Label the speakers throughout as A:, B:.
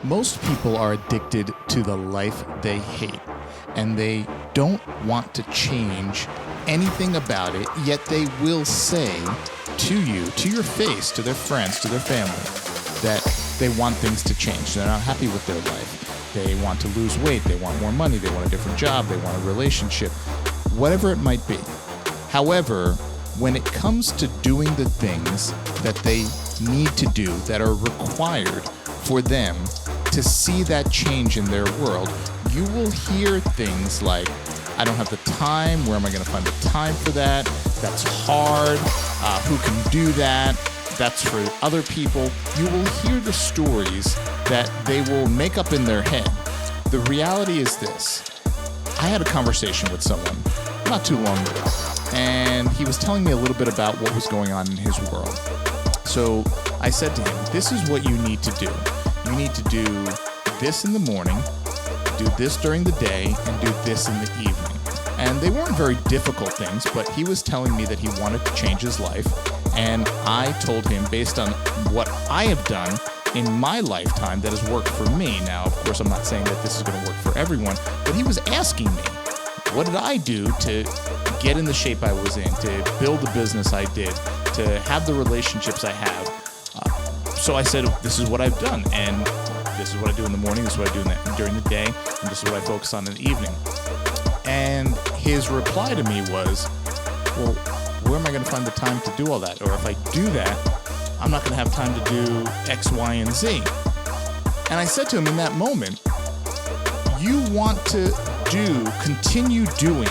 A: Most people are addicted to the life they hate, and they don't want to change anything about it, yet they will say to you, to your face, to their friends, to their family, that they want things to change. They're not happy with their life. They want to lose weight. They want more money. They want a different job. They want a relationship, whatever it might be. However, when it comes to doing the things that they need to do, that are required for them to see that change in their world, you will hear things like, I don't have the time. Where am I going to find the time for that? That's hard. Who can do that? That's for other people. You will hear the stories that they will make up in their head. The reality is this. I had a conversation with someone not too long ago, and he was telling me a little bit about what was going on in his world. So I said to him, this is what you need to do. You need to do this in the morning, do this during the day, and do this in the evening. And they weren't very difficult things, but he was telling me that he wanted to change his life. And I told him, based on what I have done in my lifetime that has worked for me. Now, of course, I'm not saying that this is going to work for everyone, but he was asking me, what did I do to get in the shape I was in, to build the business I did, to have the relationships I have? So I said, this is what I've done, and this is what I do in the morning, this is what I do during the day, and this is what I focus on in the evening. And his reply to me was, well, where am I going to find the time to do all that? Or if I do that, I'm not going to have time to do X, Y, and Z. And I said to him in that moment, you want to continue doing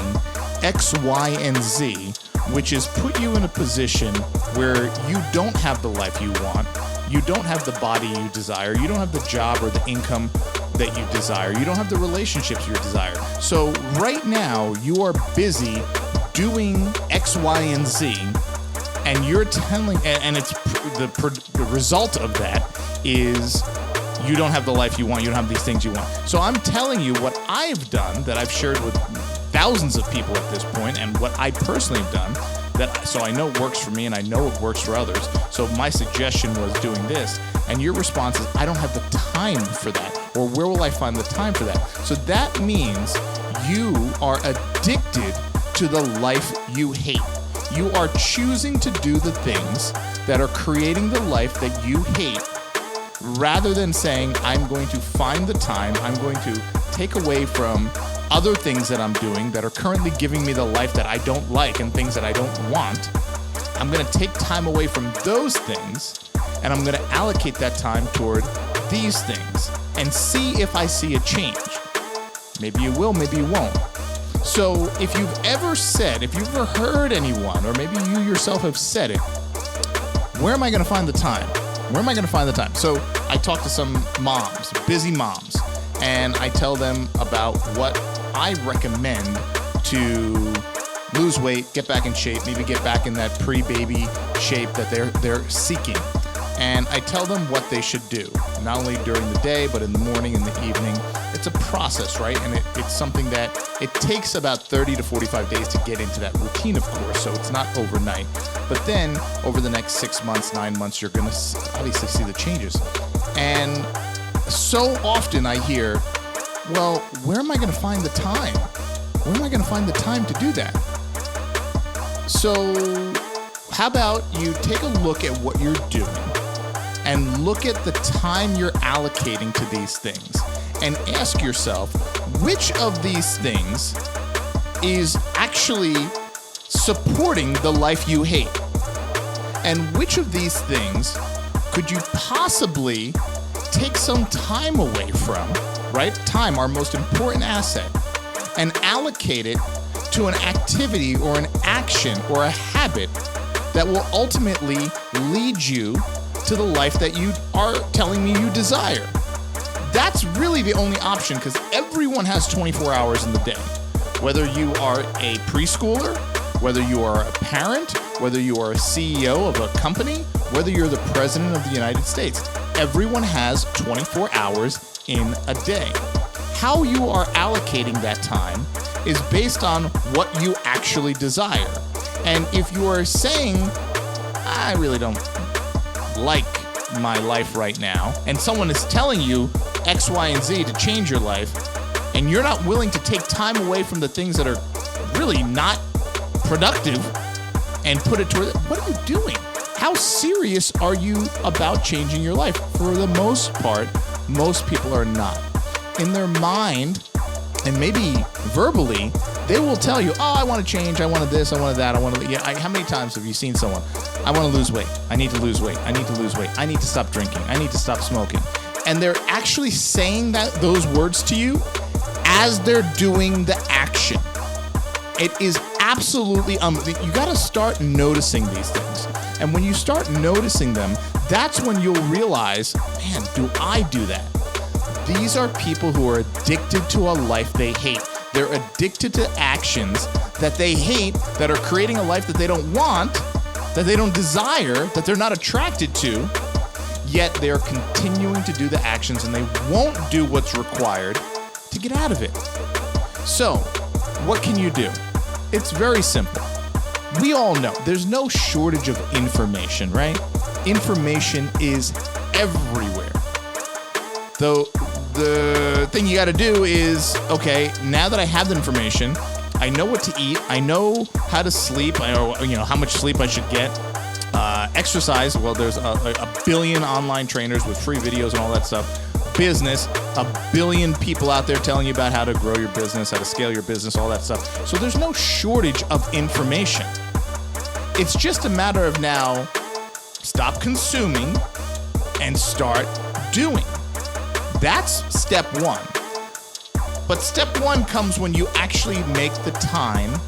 A: X, Y, and Z, which is put you in a position where you don't have the life you want, you don't have the body you desire, you don't have the job or the income that you desire, you don't have the relationships you desire. So right now, you are busy doing X, Y, and Z, and you're telling, and it's the result of that is you don't have the life you want, you don't have these things you want. So I'm telling you what I've done, that I've shared with thousands of people at this point, and what I personally have done, so I know it works for me and I know it works for others. So my suggestion was doing this, and your response is, I don't have the time for that, or where will I find the time for that? So that means you are addicted to the life you hate. You are choosing to do the things that are creating the life that you hate, rather than saying, I'm going to find the time, I'm going to take away from other things that I'm doing that are currently giving me the life that I don't like and things that I don't want. I'm going to take time away from those things, and I'm going to allocate that time toward these things and see if I see a change. Maybe you will, maybe you won't. So if you've ever heard anyone, or maybe you yourself have said it, where am I going to find the time? Where am I going to find the time? So I talk to some moms, busy moms, and I tell them about what I recommend to lose weight, get back in shape, maybe get back in that pre-baby shape that they're seeking. And I tell them what they should do, not only during the day, but in the morning and the evening. It's a process, right? And it's something that it takes about 30 to 45 days to get into that routine, of course, so it's not overnight. But then over the next 6 months, 9 months, you're going to obviously see the changes. And so often I hear, well, where am I going to find the time? Where am I going to find the time to do that? So how about you take a look at what you're doing and look at the time you're allocating to these things and ask yourself, which of these things is actually supporting the life you hate? And which of these things could you possibly take some time away from, right? Time, our most important asset, and allocate it to an activity or an action or a habit that will ultimately lead you to the life that you are telling me you desire. That's really the only option, because everyone has 24 hours in the day. Whether you are a preschooler, whether you are a parent, whether you are a CEO of a company, whether you're the president of the United States, everyone has 24 hours in a day. How you are allocating that time is based on what you actually desire. And if you are saying, I really don't like my life right now, and someone is telling you, X, Y, and Z to change your life, and you're not willing to take time away from the things that are really not productive and put it toward, what are you doing? How serious are you about changing your life? For the most part, most people are not. In their mind, and maybe verbally, they will tell you, oh, I want to change, I wanted this, I wanted that, I want to... Yeah, how many times have you seen someone, I want to lose weight, I need to lose weight, I need to lose weight, I need to stop drinking, I need to stop smoking. And they're actually saying those words to you as they're doing the action. It is absolutely, you got to start noticing these things. And when you start noticing them, that's when you'll realize, man, do I do that? These are people who are addicted to a life they hate. They're addicted to actions that they hate, that are creating a life that they don't want, that they don't desire, that they're not attracted to, yet they're continuing to do the actions and they won't do what's required to get out of it. So, what can you do? It's very simple. We all know there's no shortage of information, right? Information is everywhere. Though the thing you got to do is, okay, now that I have the information, I know what to eat, I know how to sleep, I know, how much sleep I should get. Exercise, well, there's a billion online trainers with free videos and all that stuff. Business, a billion people out there telling you about how to grow your business, how to scale your business, all that stuff. So there's no shortage of information. It's just a matter of now, stop consuming and start doing. That's step one. But step one comes when you actually make the time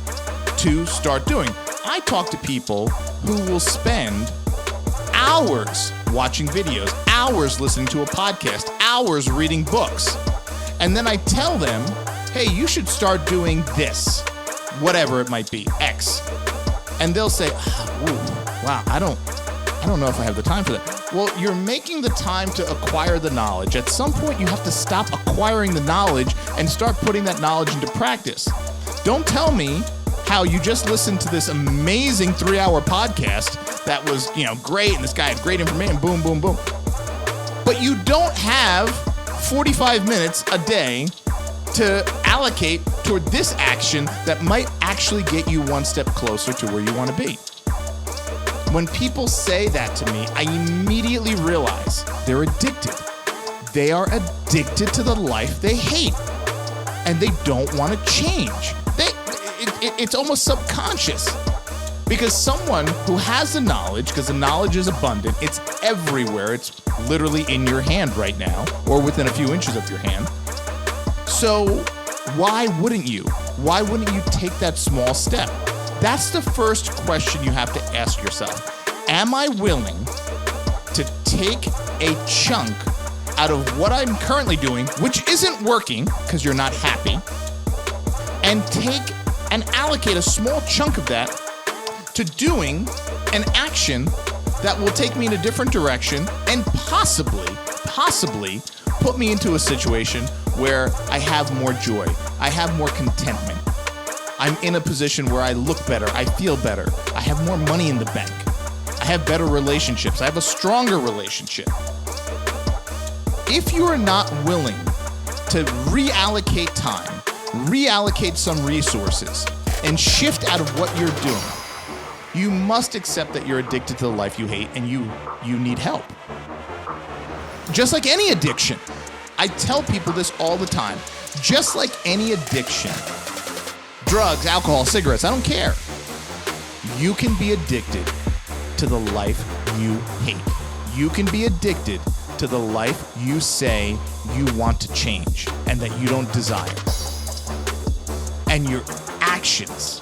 A: to start doing. I talk to people who will spend hours watching videos, hours listening to a podcast, hours reading books. And then I tell them, hey, you should start doing this, whatever it might be, X. And they'll say, wow, I don't know if I have the time for that. Well, you're making the time to acquire the knowledge. At some point, you have to stop acquiring the knowledge and start putting that knowledge into practice. Don't tell me how you just listened to this amazing 3-hour podcast that was, great, and this guy had great information, boom, boom, boom. But you don't have 45 minutes a day to allocate toward this action that might actually get you one step closer to where you want to be. When people say that to me, I immediately realize they're addicted. They are addicted to the life they hate, and they don't want to change. It's almost subconscious, because someone who has the knowledge, because the knowledge is abundant, it's everywhere, it's literally in your hand right now, or within a few inches of your hand. So why wouldn't you? Why wouldn't you take that small step? That's the first question you have to ask yourself. Am I willing to take a chunk out of what I'm currently doing, which isn't working because you're not happy, and take and allocate a small chunk of that to doing an action that will take me in a different direction and possibly put me into a situation where I have more joy, I have more contentment. I'm in a position where I look better, I feel better, I have more money in the bank, I have better relationships, I have a stronger relationship. If you are not willing to reallocate time, reallocate some resources, and shift out of what you're doing, you must accept that you're addicted to the life you hate and you need help. Just like any addiction. I tell people this all the time. Just like any addiction, drugs, alcohol, cigarettes, I don't care. You can be addicted to the life you hate. You can be addicted to the life you say you want to change and that you don't desire. And your actions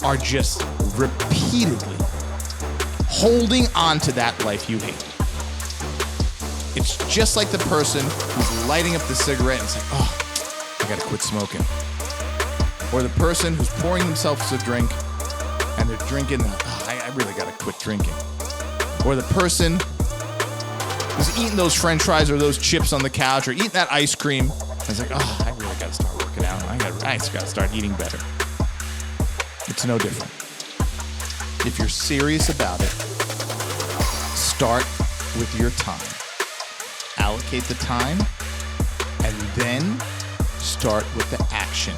A: are just repeatedly holding on to that life you hate. It's just like the person who's lighting up the cigarette and saying, oh, I gotta quit smoking. Or the person who's pouring themselves a drink and they're drinking, I really gotta quit drinking. Or the person who's eating those french fries or those chips on the couch or eating that ice cream and it's like, oh, I really gotta start working out. I just gotta start eating better. It's no different. If you're serious about it, start with your time. allocate the time, and then start with the action.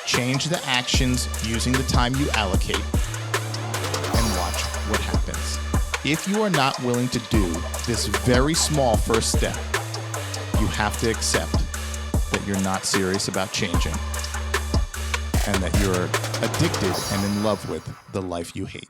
A: Change the actions using the time you allocate and watch what happens. If you are not willing to do this very small first step, you have to accept that you're not serious about changing and that you're addicted and in love with the life you hate.